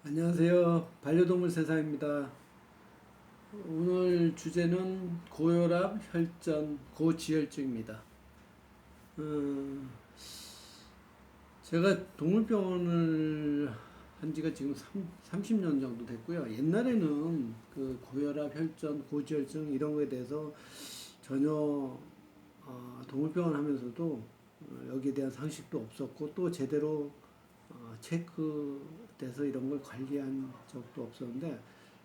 안녕하세요. 반려동물 세상입니다. 오늘 주제는 고혈압, 혈전, 고지혈증입니다. 음, 제가 동물병원을 한 지가 지금 30년 정도 됐고요. 옛날에는 그 고혈압, 혈전, 고지혈증 이런 거에 대해서 전혀 동물병원 하면서도 여기에 대한 상식도 없었고 또 제대로 체크돼서 이런 걸 관리한 적도 없었는데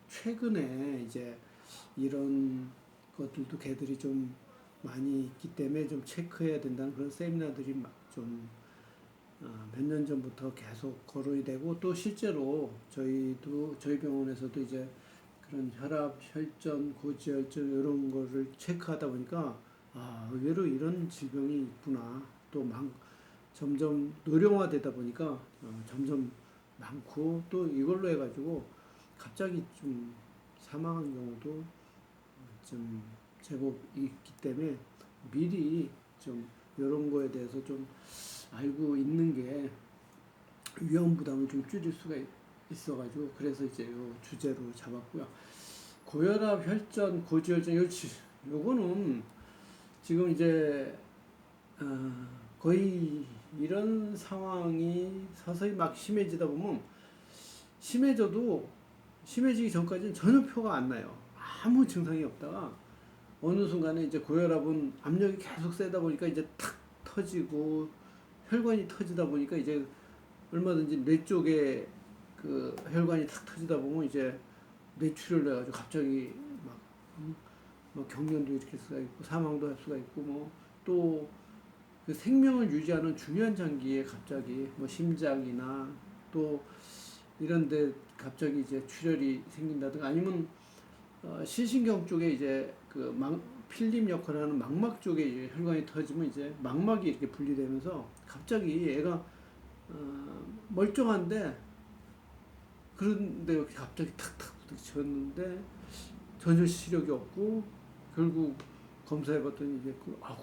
최근에 이제 이런 것들도 개들이 좀 많이 있기 때문에 좀 체크해야 된다는 그런 세미나들이 좀 몇 년 전부터 계속 거론이 되고 또 실제로 저희 병원에서도 이제 그런 혈압, 혈전, 고지혈증 이런 거를 체크하다 보니까 의외로 이런 질병이 있구나. 또 점점 노령화되다 보니까 점점 많고 또 이걸로 해가지고 갑자기 좀 사망한 경우도 좀 제법 있기 때문에 미리 좀 이런 거에 대해서 좀 알고 있는 게 위험 부담을 좀 줄일 수가 있어가지고 그래서 이제 요 주제로 잡았고요. 고혈압, 혈전, 고지혈증 요거는 지금 이제 거의 이런 상황이 서서히 막 심해지다 보면 심해지기 전까지는 전혀 표가 안 나요. 아무 증상이 없다가 어느 순간에 이제 고혈압은 압력이 계속 세다 보니까 이제 탁 터지고 혈관이 터지다 보니까 이제 얼마든지 뇌 쪽에 그 혈관이 탁 터지다 보면 이제 뇌출혈을 해가지고 갑자기 막, 뭐 경련도 일으킬 수가 있고 사망도 할 수가 있고 뭐또 그 생명을 유지하는 중요한 장기에 갑자기 뭐 심장이나 또 이런데 갑자기 이제 출혈이 생긴다든가 아니면 시신경 쪽에 이제 그 필름 역할을 하는 망막 쪽에 이제 혈관이 터지면 이제 망막이 이렇게 분리되면서 갑자기 얘가 멀쩡한데 그런데 갑자기 탁탁 부딪혔는데 전혀 시력이 없고 결국 검사해봤더니 이제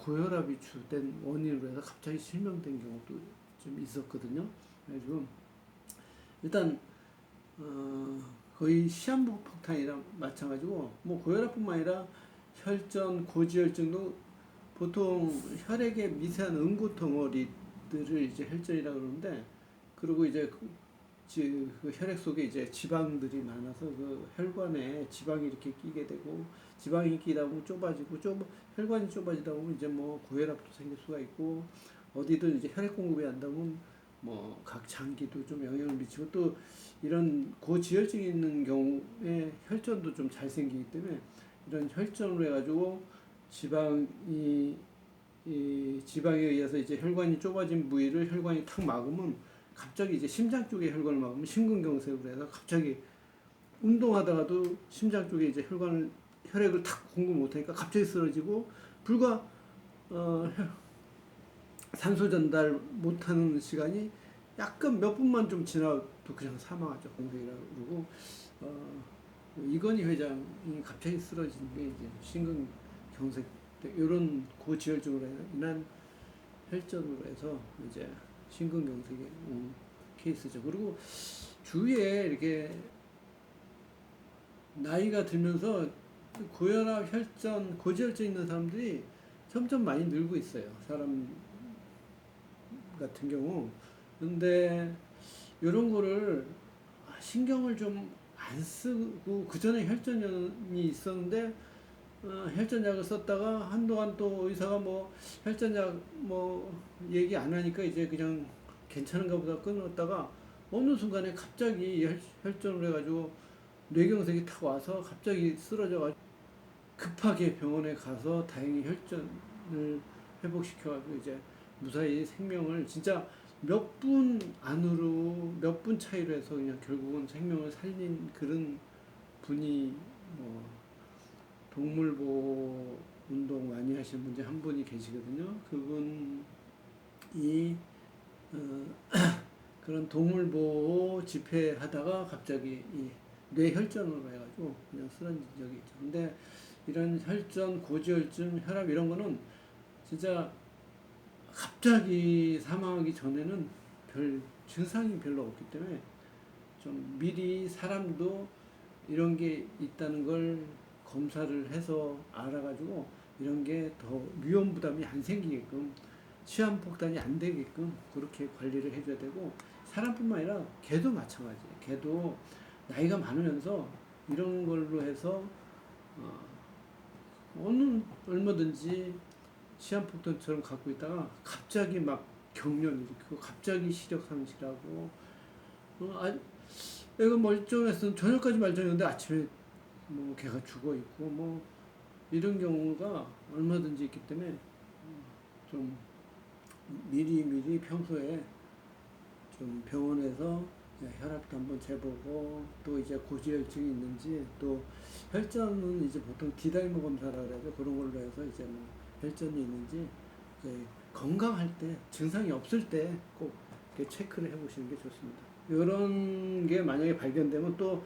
고혈압이 주된 원인으로 해서 갑자기 실명된 경우도 좀 있었거든요. 그래가지고 일단 거의 시한부 폭탄이랑 마찬가지고 뭐 고혈압뿐만 아니라 혈전, 고지혈증도 보통 혈액의 미세한 응고 덩어리들을 이제 혈전이라 그러는데 그리고 이제 그 혈액 속에 이제 지방들이 많아서 그 혈관에 지방이 이렇게 끼게 되고 지방이 끼다 보면 좁아지고 혈관이 좁아지다 보면 이제 뭐 고혈압도 생길 수가 있고 어디든 이제 혈액 공급이 안 되면 뭐 각 장기도 좀 영향을 미치고 또 이런 고지혈증이 있는 경우에 혈전도 좀 잘 생기기 때문에 이런 혈전으로 해가지고 지방이 이 지방에 의해서 이제 혈관이 좁아진 부위를 혈관이 탁 막으면 갑자기 이제 심장 쪽에 혈관을 막으면 심근경색으로 해서 갑자기 운동하다가도 심장 쪽에 이제 혈액을 탁 공급 못하니까 갑자기 쓰러지고 불과 어, 산소 전달 못하는 시간이 약간 몇 분만 좀 지나도 그냥 사망하죠. 공백이라고 그러고 이건희 회장이 갑자기 쓰러진 게 이제 심근경색 이런 고지혈증으로 인한 혈전으로 해서 이제 심근경색이 온 케이스죠. 그리고 주위에 이렇게 나이가 들면서 고혈압, 혈전, 고지혈증 있는 사람들이 점점 많이 늘고 있어요. 사람 같은 경우. 근데 이런 거를 신경을 좀 안 쓰고 그 전에 혈전이 있었는데 혈전약을 썼다가 한동안 또 의사가 뭐 혈전약 뭐 얘기 안 하니까 이제 그냥 괜찮은가 보다 끊었다가 어느 순간에 갑자기 혈전을 해가지고 뇌경색이 탁 와서 갑자기 쓰러져가지고 급하게 병원에 가서 다행히 혈전을 회복시켜가지고 이제 무사히 생명을 진짜 몇 분 안으로 몇 분 차이로 해서 그냥 결국은 생명을 살린 그런 분이 뭐 동물보호 운동 많이 하시는 분 중에 한 분이 계시거든요. 그분이 어, 그런 동물보호 집회하다가 갑자기 이 뇌혈전으로 해가지고 그냥 쓰러진 적이 있죠. 근데 이런 혈전, 고지혈증, 혈압 이런 거는 진짜 갑자기 사망하기 전에는 별 증상이 별로 없기 때문에 좀 미리 사람도 이런 게 있다는 걸 검사를 해서 알아가지고 이런 게 더 위험 부담이 안 생기게끔 시한폭탄이 안 되게끔 그렇게 관리를 해줘야 되고 사람뿐만 아니라 개도 마찬가지예요. 개도 나이가 많으면서 이런 걸로 해서 어, 어느 얼마든지 시한폭탄처럼 갖고 있다가 갑자기 막 경련 일으키고 갑자기 시력 상실하고 애가 멀쩡했으면 저녁까지 멀쩡했는데 아침에 뭐 걔가 죽어 있고 뭐 이런 경우가 얼마든지 있기 때문에 좀 미리 평소에 좀 병원에서 혈압도 한번 재보고 또 이제 고지혈증이 있는지 또 혈전은 이제 보통 디다이머 검사라 그래서 그런 걸로 해서 이제 뭐 혈전이 있는지 이제 건강할 때 증상이 없을 때 꼭 체크를 해보시는 게 좋습니다. 이런 게 만약에 발견되면 또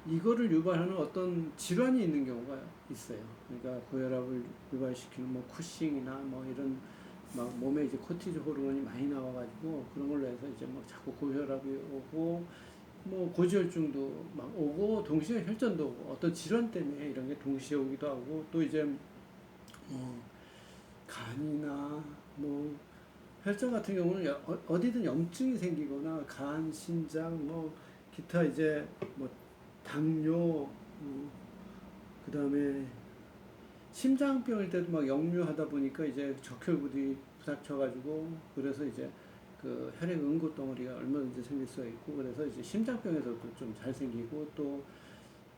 이거를 유발하는 어떤 질환이 있는 경우가 있어요. 그러니까 고혈압을 유발시키는 뭐 쿠싱이나 뭐 이런 막 몸에 이제 코티졸 호르몬이 많이 나와가지고 그런 걸로 해서 이제 뭐 자꾸 고혈압이 오고 뭐 고지혈증도 막 오고 동시에 혈전도 오고 어떤 질환 때문에 이런 게 동시에 오기도 하고 또 이제 간이나 뭐 혈전 같은 경우는 어디든 염증이 생기거나 간, 신장 뭐 기타 이제 뭐 당뇨 그다음에 심장병일 때도 막 역류하다 보니까 이제 적혈구들이 부닥쳐가지고 그래서 이제 그 혈액 응고 덩어리가 얼마든지 생길 수가 있고 그래서 이제 심장병에서도 좀 잘 생기고 또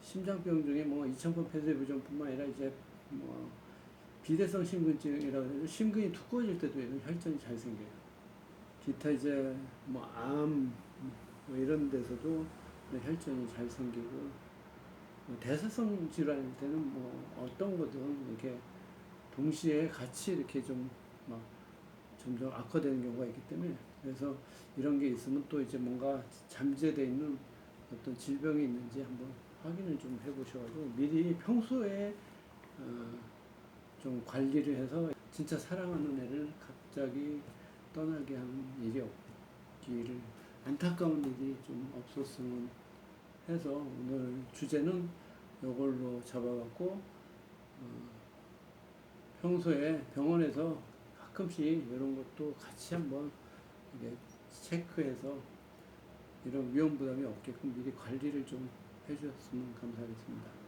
심장병 중에 뭐 이층권 폐쇄부종뿐만 아니라 이제 뭐 비대성 심근증이라고 해서 심근이 두꺼워질 때도 이런 혈전이 잘 생겨요. 기타 이제 뭐 암 뭐 이런 데서도 혈전이 잘 생기고 대사성 질환일 때는 뭐 어떤 거든 이렇게 동시에 같이 이렇게 좀 막 점점 악화되는 경우가 있기 때문에 그래서 이런 게 있으면 또 이제 뭔가 잠재되어 있는 어떤 질병이 있는지 한번 확인을 좀 해보셔가지고 미리 평소에 좀 관리를 해서 진짜 사랑하는 애를 갑자기 떠나게 하는 일이 없기를 안타까운 일이 좀 없었으면 해서 오늘 주제는 이걸로 잡아갖고 평소에 병원에서 가끔씩 이런 것도 같이 한번 이게 체크해서 이런 위험 부담이 없게끔 미리 관리를 좀 해주셨으면 감사하겠습니다.